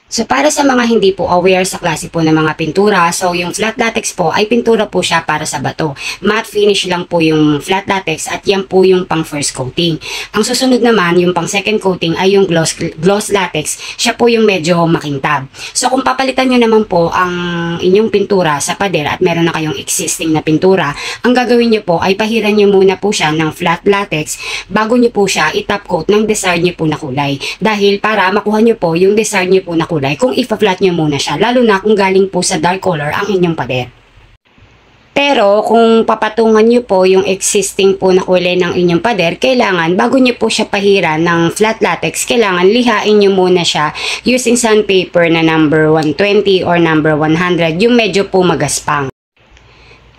So para sa mga hindi po aware sa klase po ng mga pintura, so yung flat latex po ay pintura po siya para sa bato. Matte finish lang po yung flat latex at yan po yung pang first coating. Ang susunod naman, yung pang second coating ay yung gloss latex. Siya po yung medyo makintab. So kung papalitan nyo naman po ang inyong pintura sa pader at meron na kayong existing na pintura, ang gagawin nyo po ay pahiran nyo muna po siya ng flat latex bago nyo po siya i-top coat ng desired nyo po na kulay. Dahil para makuha nyo po yung desired nyo po na kulay kung ipa-flat nyo muna siya, lalo na kung galing po sa dark color ang inyong pader. Pero kung papatungan nyo po yung existing po na kulay ng inyong pader, kailangan bago nyo po siya pahiran ng flat latex, kailangan lihain nyo muna siya using sandpaper na number 120 or number 100, yung medyo po magaspang.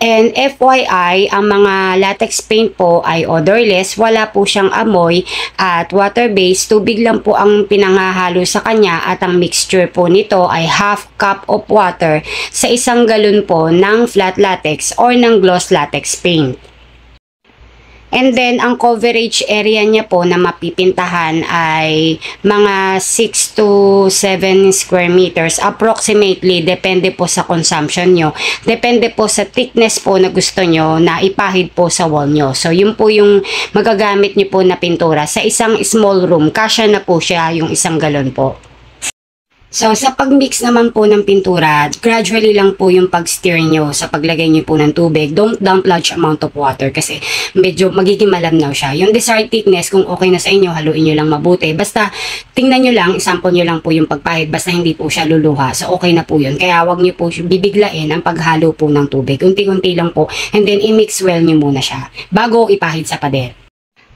And FYI, ang mga latex paint po ay odorless, wala po siyang amoy at water-based, tubig lang po ang pinangahalo sa kanya at ang mixture po nito ay half cup of water sa 1 galon po ng flat latex or ng gloss latex paint. And then, ang coverage area niya po na mapipintahan ay mga 6 to 7 square meters. Approximately, depende po sa consumption nyo. Depende po sa thickness po na gusto nyo na ipahid po sa wall nyo. So, yun po yung magagamit nyo po na pintura. Sa isang small room, kasya na po siya yung 1 galon po. So, sa pagmix naman po ng pintura, gradually lang po yung pag-stir nyo sa paglagay nyo po ng tubig. Don't dump large amount of water kasi medyo magiging malamnaw siya. Yung desired thickness, kung okay na sa inyo, haluin nyo lang mabuti. Basta, tingnan nyo lang, sample nyo lang po yung pagpahid. Basta hindi po siya luluha. So, okay na po yun. Kaya wag nyo po bibiglain ang paghalo po ng tubig. Unti-unti lang po. And then, i-mix well nyo muna siya bago ipahid sa pader.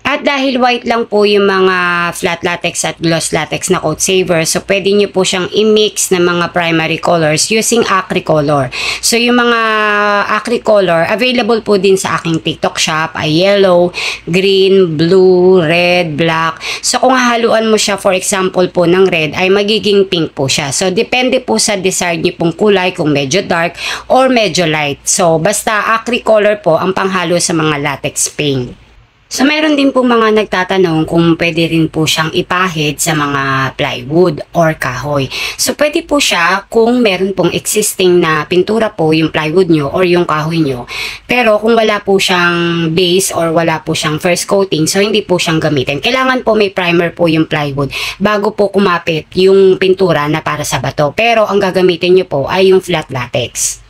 At dahil white lang po yung mga flat latex at gloss latex na coat saver, so pwede nyo po siyang i-mix ng mga primary colors using Acricolor. So yung mga Acricolor, available po din sa aking TikTok shop ay yellow, green, blue, red, black. So kung hahaluan mo siya for example po ng red, ay magiging pink po siya. So depende po sa desired nyo pong kulay kung medyo dark or medyo light. So basta Acricolor po ang panghalo sa mga latex paint. So, meron din po mga nagtatanong kung pwede rin po siyang ipahid sa mga plywood or kahoy. So, pwede po siya kung meron pong existing na pintura po yung plywood nyo or yung kahoy nyo. Pero kung wala po siyang base or wala po siyang first coating, so hindi po siyang gamitin. Kailangan po may primer po yung plywood bago po kumapit yung pintura na para sa bato. Pero ang gagamitin nyo po ay yung flat latex.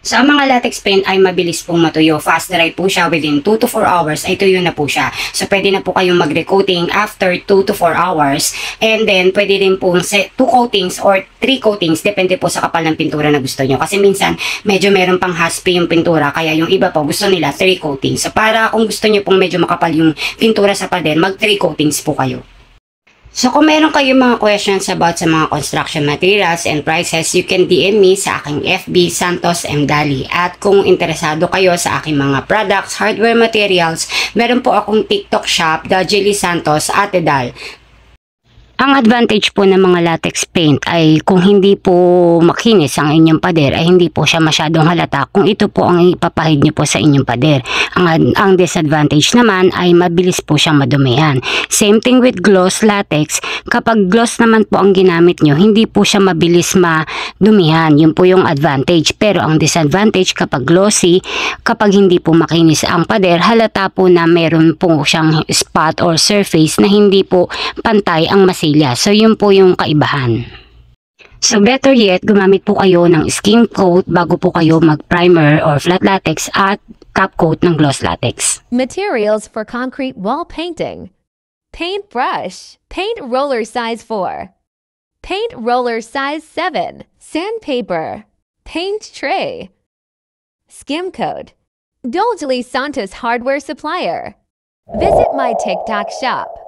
So, ang mga latex paint ay mabilis pong matuyo. Fast dry po siya within 2 to 4 hours ay tuyo na po siya. So, pwede na po kayong mag-recoating after 2 to 4 hours. And then, pwede rin po 2 coatings or 3 coatings. Depende po sa kapal ng pintura na gusto nyo. Kasi minsan, medyo meron pang haspy yung pintura. Kaya yung iba po, gusto nila 3 coatings. So, para kung gusto nyo pong medyo makapal yung pintura sa pader, mag 3 coatings po kayo. So kung meron kayong mga questions about sa mga construction materials and prices, you can DM me sa aking FB Santos M. Dali. At kung interesado kayo sa aking mga products, hardware materials, meron po akong TikTok shop, Dajeli Santos Ate Dal. Ang advantage po ng mga latex paint ay kung hindi po makinis ang inyong pader ay hindi po siya masyadong halata kung ito po ang ipapahid nyo po sa inyong pader. Ang disadvantage naman ay mabilis po siyang madumihan. Same thing with gloss latex. Kapag gloss naman po ang ginamit nyo, hindi po siya mabilis madumihan. Yun po yung advantage. Pero ang disadvantage kapag glossy, kapag hindi po makinis ang pader, halata po na meron po siyang spot or surface na hindi po pantay ang masilya. So, yun po yung kaibahan. So, better yet, gumamit po kayo ng skin coat bago po kayo mag-primer or flat latex at top coat ng gloss latex. Materials for concrete wall painting. Paint brush. Paint roller size 4. Paint roller size 7. Sandpaper. Paint tray. Skim coat. Dajeli Santos Hardware Supplier. Visit my TikTok shop.